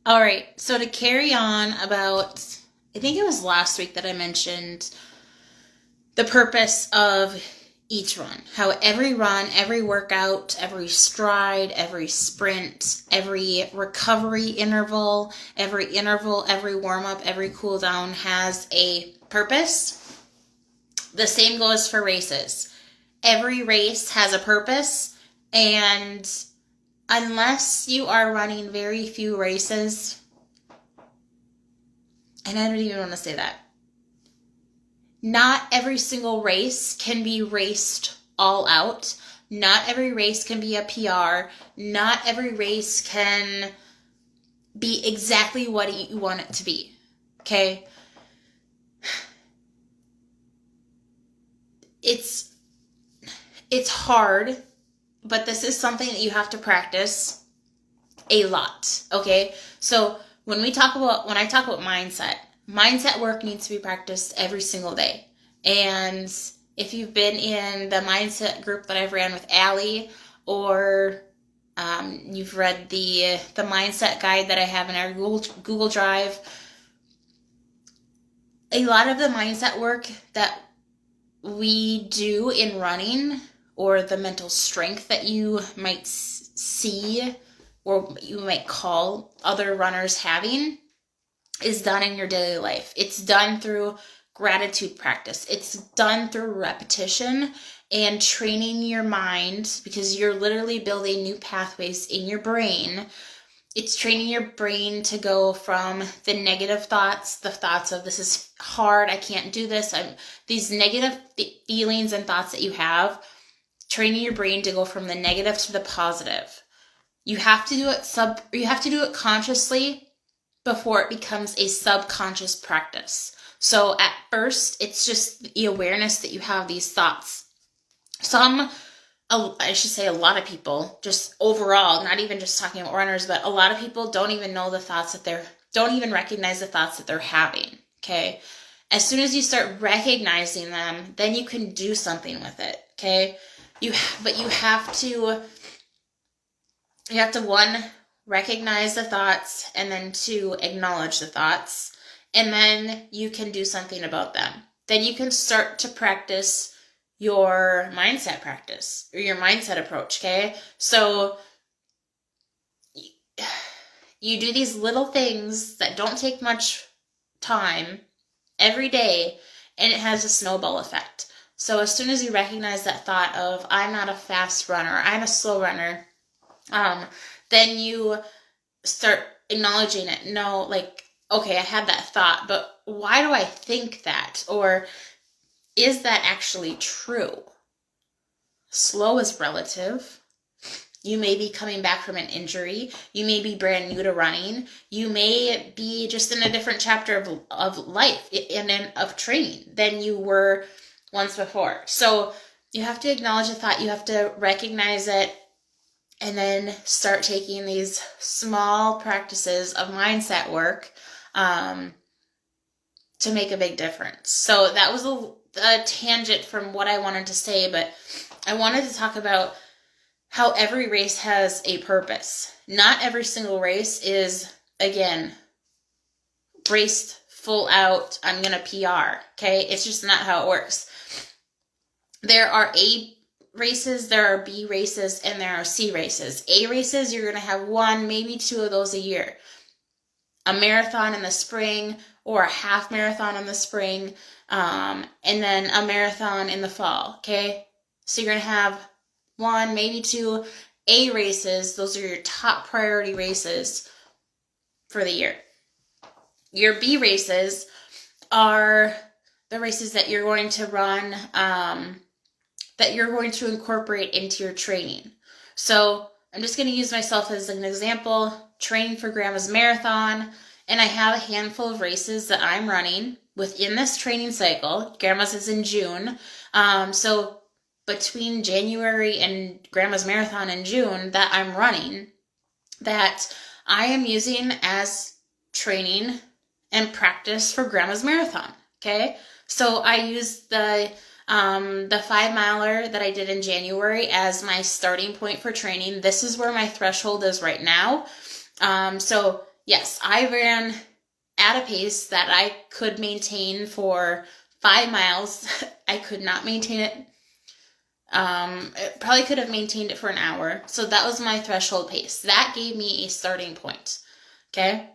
All right, so to carry on about, I think it was last week that I mentioned the purpose of each run. How every run, every workout, every stride, every sprint, every recovery interval, every warm up, every cool down has a purpose. The same goes for races. Every race has a purpose, and unless you are running very few races, and I don't even want to say that, not every single race can be raced all out. Not every race can be a PR. Not every race can be exactly what you want it to be. Okay? It's it's hard, but this is something that you have to practice a lot. Okay? So when I talk about mindset work needs to be practiced every single day. And if you've been in the mindset group that I've ran with Allie, or you've read the mindset guide that I have in our Google Drive, a lot of the mindset work that we do in running, or the mental strength that you might see or you might call other runners having, is done in your daily life. It's done through gratitude practice. It's done through repetition and training your mind, because you're literally building new pathways in your brain. It's training your brain to go from the negative thoughts, the thoughts of this is hard, I can't do this, these negative feelings and thoughts that you have, training your brain to go from the negative to the positive. You have to do it consciously before it becomes a subconscious practice. So at first, it's just the awareness that you have these thoughts. I should say a lot of people, just overall, not even just talking about runners, but a lot of people don't even know don't even recognize the thoughts that they're having. Okay. As soon as you start recognizing them, then you can do something with it. Okay. But you have to, one, recognize the thoughts, and then two, acknowledge the thoughts, and then you can do something about them. Then you can start to practice your mindset practice, or your mindset approach. Okay, so you do these little things that don't take much time every day, and it has a snowball effect. So as soon as you recognize that thought of, I'm not a fast runner, I'm a slow runner, then you start acknowledging it. No, like, okay, I had that thought, but why do I think that? Or is that actually true? Slow is relative. You may be coming back from an injury. You may be brand new to running. You may be just in a different chapter of life and of training than you were once before. So you have to acknowledge the thought. You have to recognize it, and then start taking these small practices of mindset work to make a big difference. So that was a tangent from what I wanted to say, but I wanted to talk about how every race has a purpose. Not every single race is, again, raced full out, I'm going to PR. Okay? It's just not how it works. There are A races, there are B races, and there are C races. A races, you're going to have one, maybe two of those a year. A marathon in the spring, or a half marathon in the spring, and then a marathon in the fall. Okay? So you're going to have one, maybe two A races. Those are your top priority races for the year. Your B races are the races that you're going to run, that you're going to incorporate into your training. So I'm just going to use myself as an example, training for Grandma's Marathon, and I have a handful of races that I'm running within this training cycle. Grandma's is in June. So between January and Grandma's Marathon in June that I'm running, that I am using as training and practice for Grandma's Marathon. Okay? So I use the 5-miler that I did in January as my starting point for training. This is where my threshold is right now. So yes, I ran at a pace that I could maintain for 5 miles. I could not maintain it. It probably could have maintained it for an hour. So that was my threshold pace. That gave me a starting point. Okay.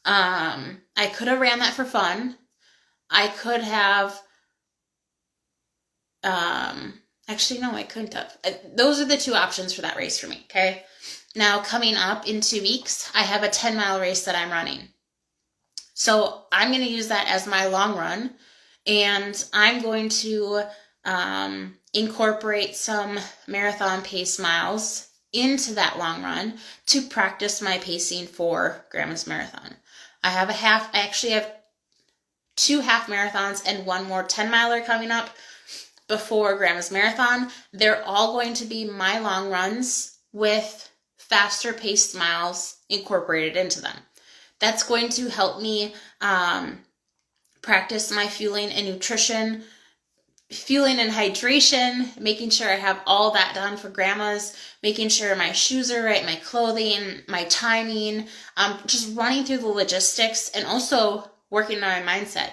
I could have ran that for fun. I could have, actually, no, I couldn't have. Those are the two options for that race for me. Okay. Now, coming up in 2 weeks, I have a 10-mile race that I'm running. So I'm going to use that as my long run, and I'm going to incorporate some marathon pace miles into that long run to practice my pacing for Grandma's Marathon. I actually have 2 half marathons and 1 more 10-miler coming up before Grandma's Marathon. They're all going to be my long runs with faster paced miles incorporated into them. That's going to help me practice my fueling and hydration, making sure I have all that done for Grandma's, making sure my shoes are right, my clothing, my timing, just running through the logistics, and also working on my mindset.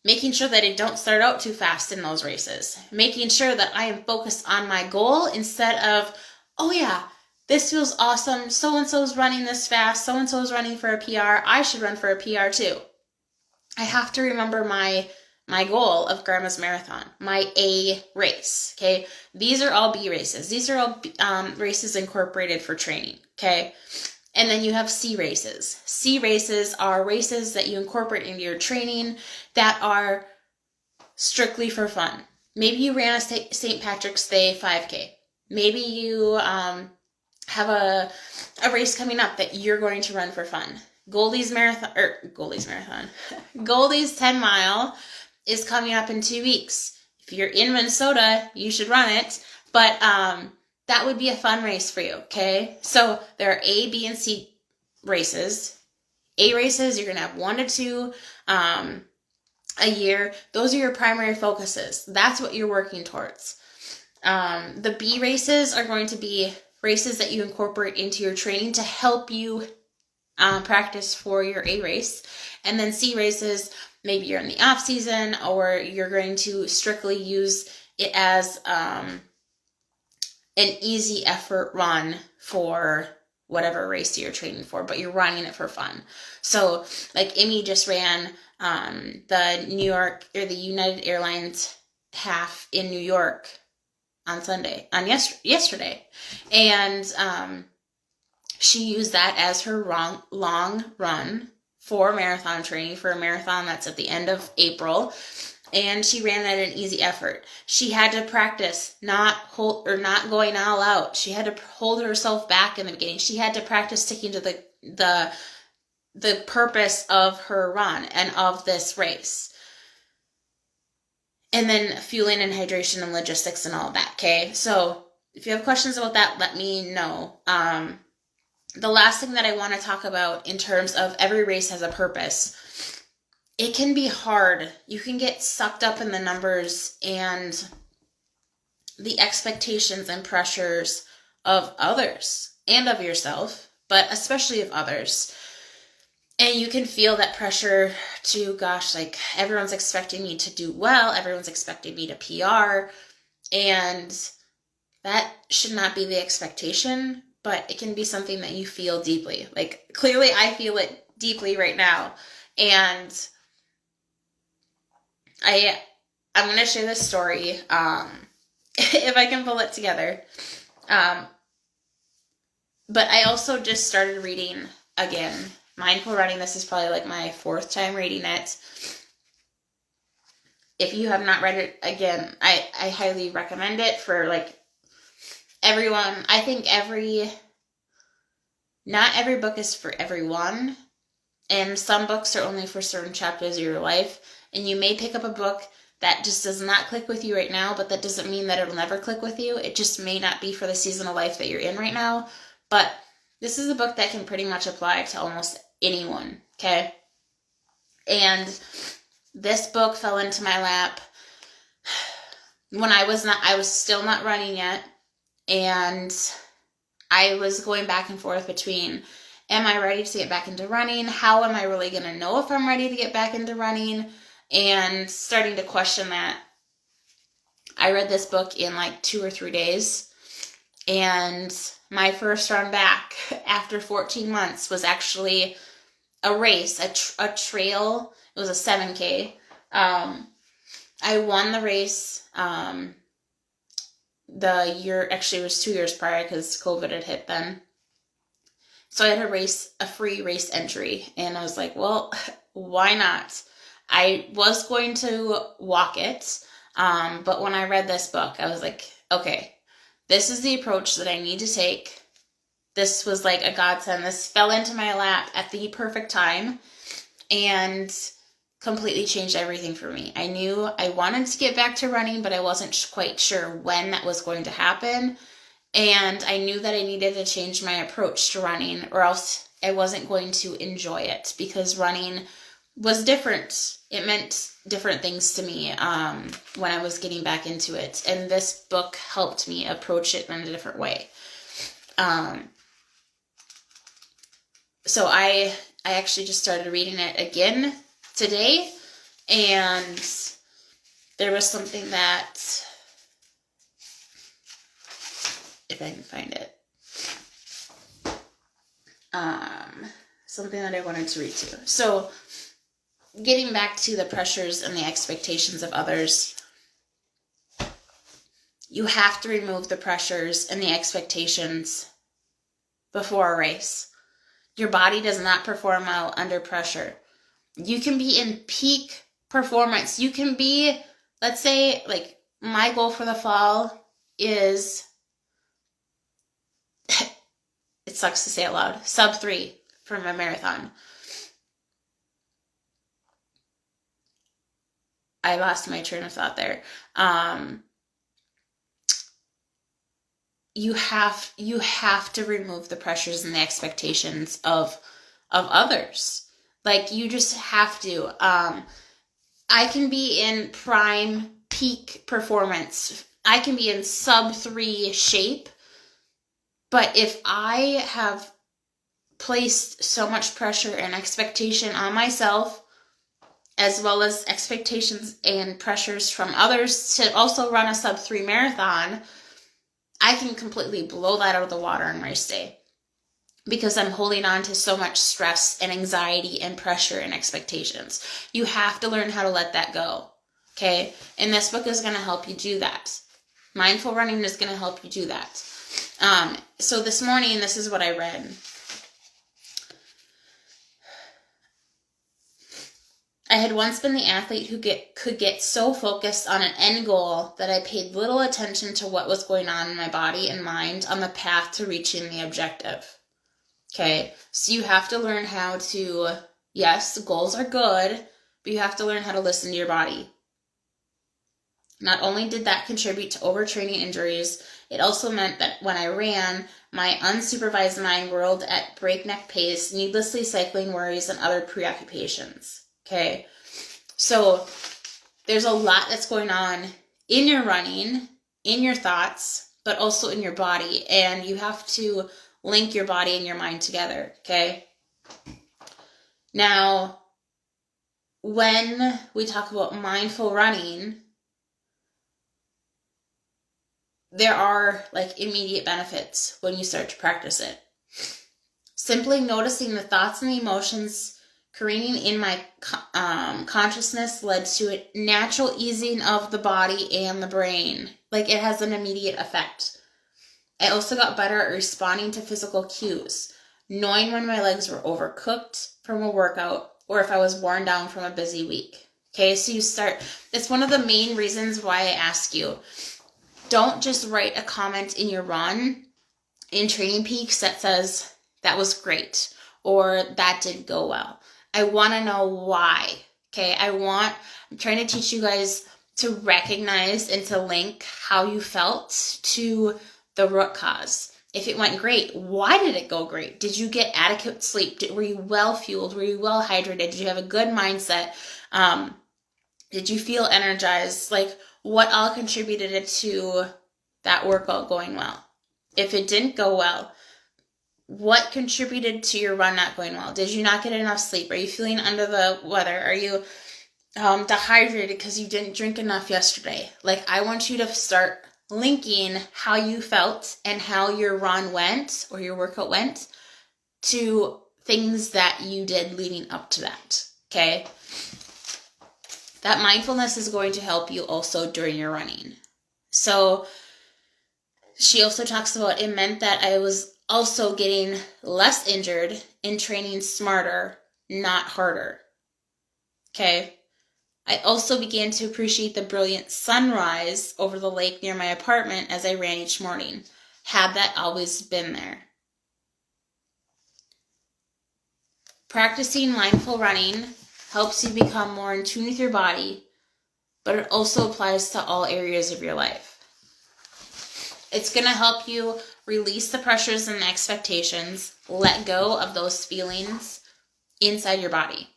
Making sure that I don't start out too fast in those races. Making sure that I am focused on my goal instead of, oh yeah, this feels awesome, so-and-so's running this fast, so-and-so's running for a PR, I should run for a PR too. I have to remember my goal of Grandma's Marathon, my A race, okay? These are all B races. These are all races incorporated for training, okay? And then you have C races. C races are races that you incorporate into your training that are strictly for fun. Maybe you ran a St. Patrick's Day 5K. Maybe you have a race coming up that you're going to run for fun. Goldie's 10 mile is coming up in 2 weeks. If you're in Minnesota, you should run it. But that would be a fun race for you, okay? So there are A, B, and C races. A races, you're going to have 1 to 2 a year. Those are your primary focuses. That's what you're working towards. The B races are going to be races that you incorporate into your training to help you practice for your A race. And then C races, maybe you're in the off season, or you're going to strictly use it as an easy effort run for whatever race you're training for, but you're running it for fun. So like Amy just ran the New York or the United Airlines half in New York on yesterday. And she used that as her long run for marathon training, for a marathon that's at the end of April. And she ran at an easy effort. She had to practice not going all out. She had to hold herself back in the beginning. She had to practice sticking to the purpose of her run and of this race. And then fueling and hydration and logistics and all of that, okay? So if you have questions about that, let me know. The last thing that I want to talk about in terms of every race has a purpose. It can be hard. You can get sucked up in the numbers and the expectations and pressures of others and of yourself, but especially of others. And you can feel that pressure to, gosh, like everyone's expecting me to do well. Everyone's expecting me to PR. And that should not be the expectation, but it can be something that you feel deeply. Like clearly I feel it deeply right now. And I'm going to share this story, if I can pull it together. But I also just started reading again, Mindful Running. This is probably like my 4th time reading it. If you have not read it, again, I highly recommend it for like everyone. I think not every book is for everyone. And some books are only for certain chapters of your life. And you may pick up a book that just does not click with you right now, but that doesn't mean that it'll never click with you. It just may not be for the season of life that you're in right now. But this is a book that can pretty much apply to almost anyone, okay? And this book fell into my lap when I was still not running yet. And I was going back and forth between, Am I ready to get back into running? How am I really going to know if I'm ready to get back into running? And starting to question that. I read this book in like 2 or 3 days, and my first run back after 14 months was actually a race, a trail. It was a 7K. I won the race the year, actually it was 2 years prior because COVID had hit then. So I had a free race entry, and I was like, well, why not? I was going to walk it, but when I read this book, I was like, okay, this is the approach that I need to take. This was like a godsend. This fell into my lap at the perfect time and completely changed everything for me. I knew I wanted to get back to running, but I wasn't quite sure when that was going to happen. And I knew that I needed to change my approach to running, or else I wasn't going to enjoy it, because running was different. It meant different things to me when I was getting back into it. And this book helped me approach it in a different way. So I actually just started reading it again today, and there was something that, if I can find it, something that I wanted to read to. So getting back to the pressures and the expectations of others, you have to remove the pressures and the expectations before a race. Your body does not perform well under pressure. You can be in peak performance. You can be, let's say, like my goal for the fall is, it sucks to say it loud, sub 3 for my marathon. I lost my train of thought there. You have to remove the pressures and the expectations of others. Like, you just have to. I can be in prime peak performance. I can be in sub 3 shape. But if I have placed so much pressure and expectation on myself, as well as expectations and pressures from others to also run a sub 3 marathon, I can completely blow that out of the water on race day, because I'm holding on to so much stress and anxiety and pressure and expectations. You have to learn how to let that go, okay? And this book is going to help you do that. Mindful running is going to help you do that. So this morning, this is what I read. I had once been the athlete who could get so focused on an end goal that I paid little attention to what was going on in my body and mind on the path to reaching the objective. Okay, so you have to learn how to, yes, goals are good, but you have to learn how to listen to your body. Not only did that contribute to overtraining injuries, it also meant that when I ran, my unsupervised mind whirled at breakneck pace, needlessly cycling worries and other preoccupations. Okay, so there's a lot that's going on in your running, in your thoughts, but also in your body, and you have to link your body and your mind together, okay? Now, when we talk about mindful running, there are like immediate benefits when you start to practice it. Simply noticing the thoughts and the emotions careening in my consciousness led to a natural easing of the body and the brain. Like, it has an immediate effect. I also got better at responding to physical cues, knowing when my legs were overcooked from a workout or if I was worn down from a busy week. Okay, so it's one of the main reasons why I ask you, don't just write a comment in your run in Training Peaks that says, that was great, or that did go well. I want to know why. Okay, I'm trying to teach you guys to recognize and to link how you felt to the root cause. If it went great, why did it go great? Did you get adequate sleep? Were you well fueled? Were you well hydrated? Did you have a good mindset? Did you feel energized? Like, what all contributed to that workout going well? If it didn't go well, what contributed to your run not going well? Did you not get enough sleep? Are you feeling under the weather? Are you dehydrated because you didn't drink enough yesterday? Like, I want you to start linking how you felt and how your run went or your workout went to things that you did leading up to that, okay? That mindfulness is going to help you also during your running. So she also talks about it meant that I was also getting less injured and training smarter, not harder. Okay. I also began to appreciate the brilliant sunrise over the lake near my apartment as I ran each morning. Had that always been there? Practicing mindful running helps you become more in tune with your body, but it also applies to all areas of your life. It's going to help you release the pressures and the expectations, let go of those feelings inside your body.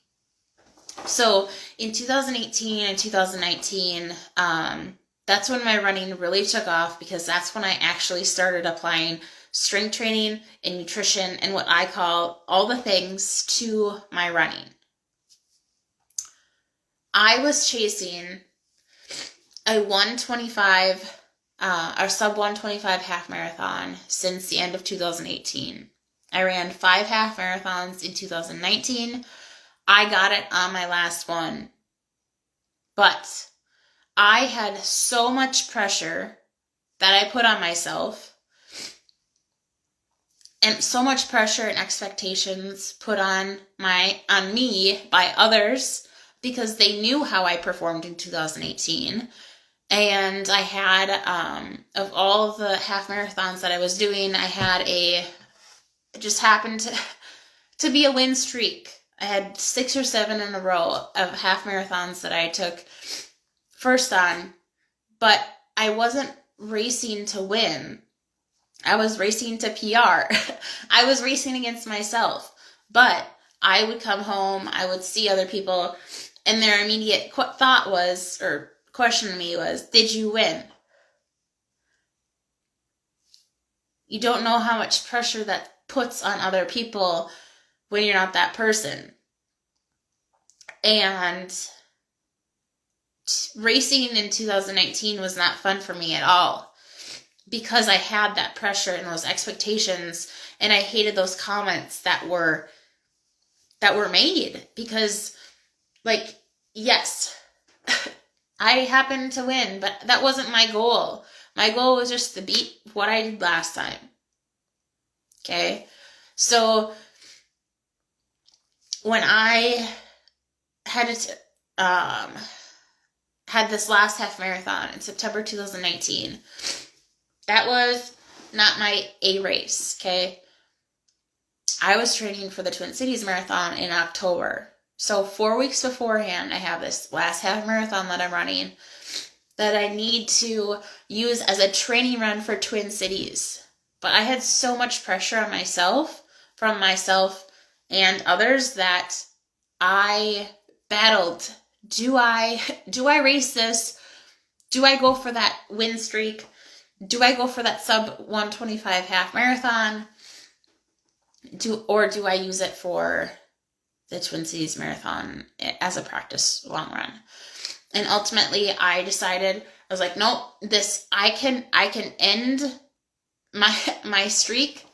So in 2018 and 2019, that's when my running really took off, because that's when I actually started applying strength training and nutrition and what I call all the things to my running. I was chasing a 125 or sub 125 half marathon since the end of 2018. I ran 5 half marathons in 2019. I got it on my last one, but I had so much pressure that I put on myself, and so much pressure and expectations put on me by others, because they knew how I performed in 2018. And I had, of all the half marathons that I was doing, it just happened to be a win streak. I had 6 or 7 in a row of half marathons that I took first on, but I wasn't racing to win. I was racing to PR. I was racing against myself, but I would come home, I would see other people, and their immediate thought was, or question to me was, did you win? You don't know how much pressure that puts on other people when you're not that person. And racing in 2019 was not fun for me at all, because I had that pressure and those expectations, and I hated those comments that were made, because, like, yes, I happened to win, but that wasn't my goal. My goal was just to beat what I did last time. Okay? So when I had this last half marathon in September 2019, that was not my A race, okay? I was training for the Twin Cities Marathon in October. So 4 weeks beforehand, I have this last half marathon that I'm running that I need to use as a training run for Twin Cities. But I had so much pressure on myself, from myself and others, that I battled. Do I race this? Do I go for that win streak? Do I go for that sub 125 half marathon? Or do I use it for the Twin Cities Marathon as a practice long run? And ultimately I decided, I was like, nope, I can end my streak.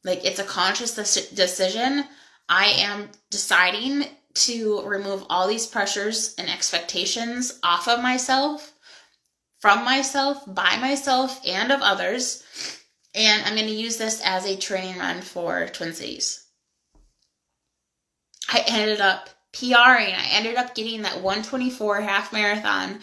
Like, it's a conscious decision. I am deciding to remove all these pressures and expectations off of myself, from myself, by myself, and of others. And I'm going to use this as a training run for Twin Cities. I ended up PRing. I ended up getting that 124 half marathon.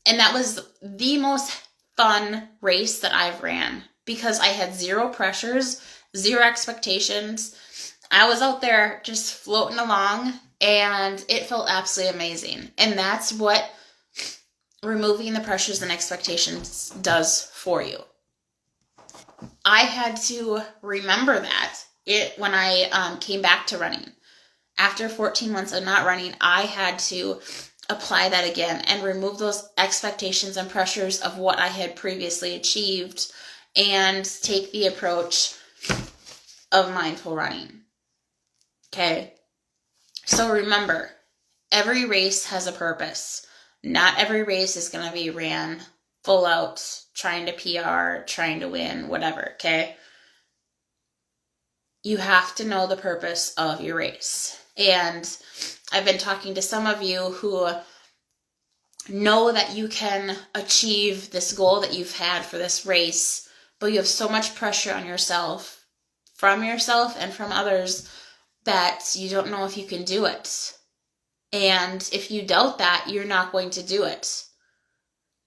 And that was the most fun race that I've ran, because I had zero pressures, zero expectations. I was out there just floating along, and it felt absolutely amazing. And that's what removing the pressures and expectations does for you. I had to remember that when I came back to running. After 14 months of not running, I had to apply that again and remove those expectations and pressures of what I had previously achieved, and take the approach of mindful running. Okay? So remember, every race has a purpose. Not every race is going to be ran full out, trying to PR, trying to win, whatever, okay? You have to know the purpose of your race. And I've been talking to some of you who know that you can achieve this goal that you've had for this race, but you have so much pressure on yourself, from yourself and from others, that you don't know if you can do it. And if you doubt that, you're not going to do it.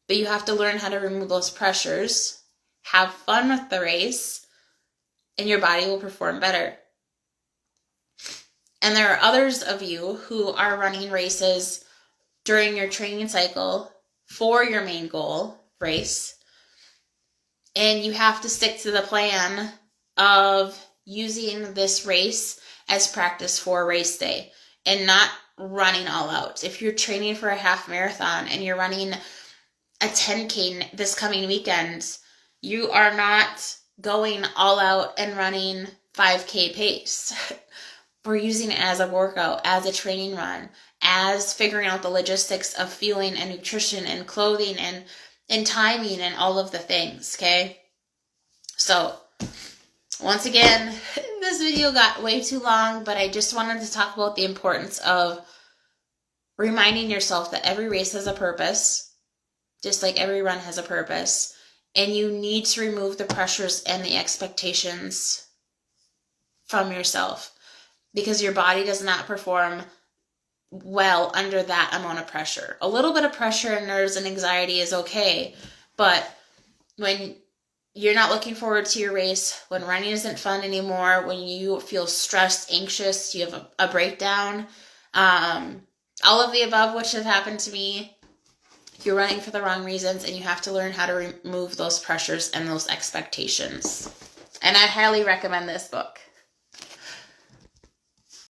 But you have to learn how to remove those pressures, have fun with the race, and your body will perform better. And there are others of you who are running races during your training cycle for your main goal race. And you have to stick to the plan of using this race as practice for race day and not running all out. If you're training for a half marathon and you're running a 10K this coming weekend, you are not going all out and running 5K pace. We're using it as a workout, as a training run, as figuring out the logistics of fueling and nutrition and clothing and timing and all of the things, okay? So, once again, this video got way too long, but I just wanted to talk about the importance of reminding yourself that every race has a purpose, just like every run has a purpose, and you need to remove the pressures and the expectations from yourself because your body does not perform well under that amount of pressure. A little bit of pressure and nerves and anxiety is okay, but when you're not looking forward to your race, when running isn't fun anymore, when you feel stressed, anxious, you have a breakdown, all of the above, which have happened to me, you're running for the wrong reasons, and you have to learn how to remove those pressures and those expectations. And I highly recommend this book.